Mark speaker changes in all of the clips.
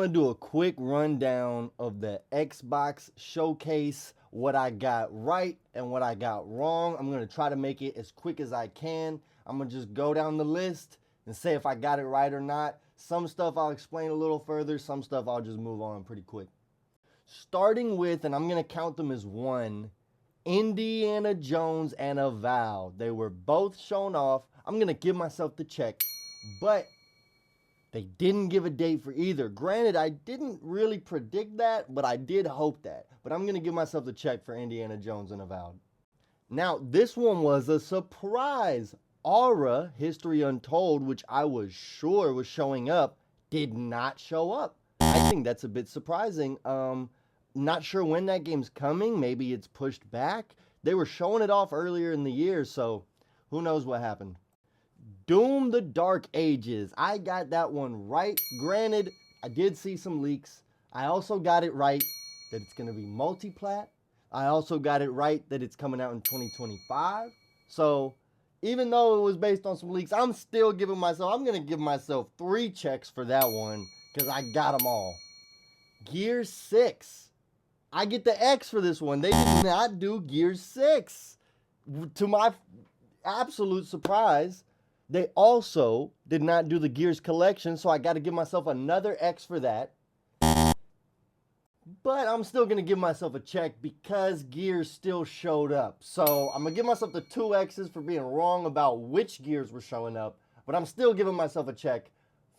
Speaker 1: want to do a quick rundown of the Xbox showcase, what I got right and what I got wrong. I'm going to try to make it as quick as I can. I'm going to just go down the list and say if I got it right or not. Some stuff I'll explain a little further. Some stuff I'll just move on pretty quick. Starting with, and I'm going to count them as one, Indiana Jones and Avowed. They were both shown off. I'm going to give myself the check, but they didn't give a date for either. Granted, I didn't really predict that, but I did hope that. But I'm going to give myself the check for Indiana Jones and Avowed. Now, this one was a surprise. Aura, History Untold, which I was sure was showing up, did not show up. I think that's a bit surprising. Not sure when that game's coming. Maybe it's pushed back. They were showing it off earlier in the year, so who knows what happened. Doom the Dark Ages. I got that one right. Granted, I did see some leaks. I also got it right that it's going to be multi-plat. I also got it right that it's coming out in 2025. So even though it was based on some leaks, I'm still giving myself, I'm going to give myself 3 checks for that one because I got them all. Gear 6. I get the X for this one. They did not do Gear 6. To my absolute surprise, they also did not do the Gears collection, so I got to give myself another X for that. But I'm still going to give myself a check because Gears still showed up. So I'm going to give myself the 2 X's for being wrong about which Gears were showing up, but I'm still giving myself a check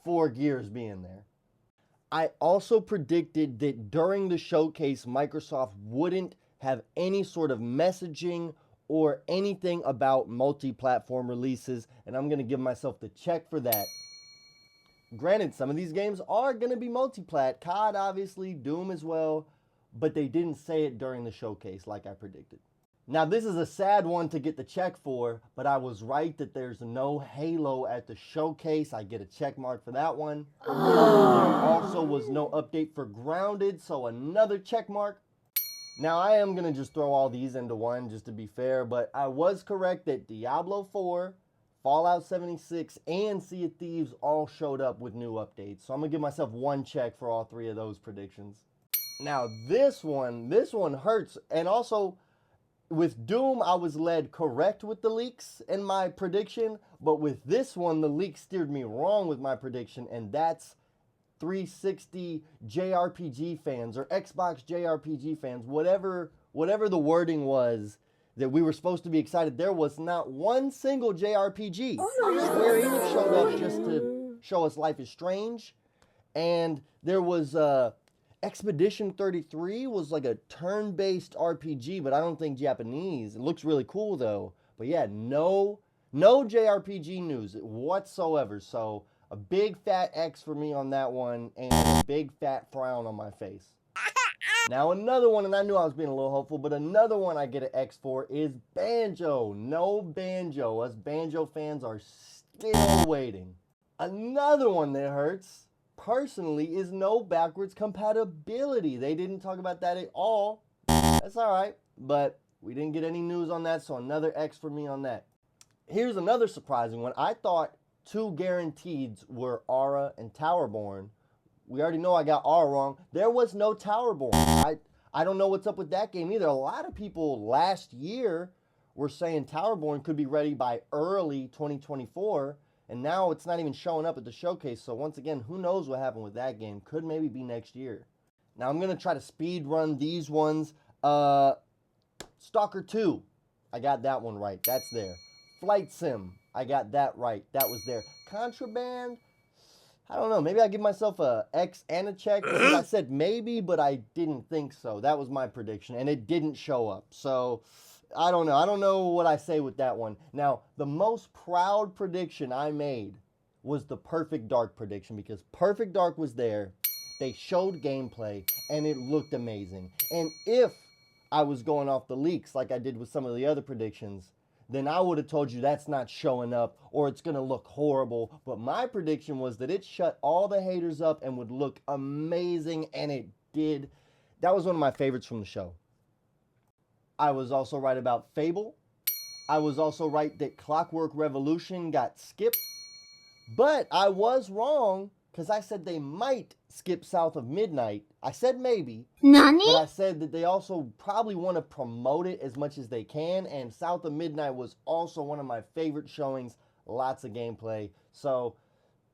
Speaker 1: for Gears being there. I also predicted that during the showcase, Microsoft wouldn't have any sort of messaging or anything about multi-platform releases, and I'm going to give myself the check for that. Granted, some of these games are going to be multi-plat, COD obviously, Doom as well, but they didn't say it during the showcase like I predicted. Now, this is a sad one to get the check for, but I was right that there's no Halo at the showcase. I get a check mark for that one. There also was no update for Grounded, so another check mark. Now, I am going to just throw all these into one just to be fair, but I was correct that Diablo 4, Fallout 76, and Sea of Thieves all showed up with new updates. So I'm going to give myself 1 check for all 3 of those predictions. Now, this one hurts. And also, with Doom, I was led correct with the leaks in my prediction, but with this one, the leak steered me wrong with my prediction, and that's 360 JRPG fans or Xbox JRPG fans, whatever the wording was that we were supposed to be excited. There was not one single JRPG. Square Enix showed up just to show us Life is Strange, and there was Expedition 33 was like a turn-based RPG, but I don't think Japanese. It looks really cool though. But yeah, no JRPG news whatsoever. So a big fat X for me on that one and a big fat frown on my face. Now another one, and I knew I was being a little hopeful, but another one I get an X for is Banjo. No Banjo. Us Banjo fans are still waiting. Another one that hurts, personally, is no backwards compatibility. They didn't talk about that at all. That's all right, but we didn't get any news on that, so another X for me on that. Here's another surprising one. I thought 2 guaranteeds were Aura and Towerborn. We already know I got Aura wrong. There was no Towerborn. I don't know what's up with that game either. A lot of people last year were saying Towerborn could be ready by early 2024, and now it's not even showing up at the showcase. So once again, who knows what happened with that game? Could maybe be next year. Now I'm going to try to speed run these ones. Stalker 2, I got that one right. That's there. Flight Sim, I got that right. That was there. Contraband, I don't know. Maybe I give myself a X and a check because I said maybe, but I didn't think so. That was my prediction, and it didn't show up. So I don't know. I don't know what I say with that one. Now, the most proud prediction I made was the Perfect Dark prediction because Perfect Dark was there. They showed gameplay, and it looked amazing. And if I was going off the leaks like I did with some of the other predictions, then I would have told you that's not showing up or it's going to look horrible. But my prediction was that it shut all the haters up and would look amazing, and it did. That was one of my favorites from the show. I was also right about Fable. I was also right that Clockwork Revolution got skipped. But I was wrong because I said they might skip South of Midnight. I said maybe,
Speaker 2: Nani?
Speaker 1: but I said that they also probably want to promote it as much as they can. And South of Midnight was also one of my favorite showings. Lots of gameplay. So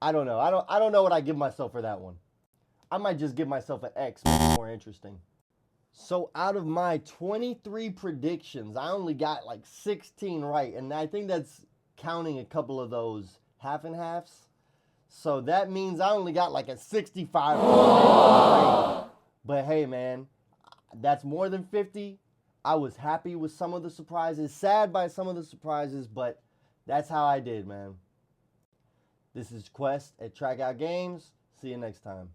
Speaker 1: I don't know. I don't know what I give myself for that one. I might just give myself an X, make it more interesting. So out of my 23 predictions, I only got like 16 right, and I think that's counting a couple of those half and halves. So that means I only got like a 65% right. But hey, man, that's more than 50. I was happy with some of the surprises, sad by some of the surprises, but that's how I did, man. This is Quest at Trackout Games. See you next time.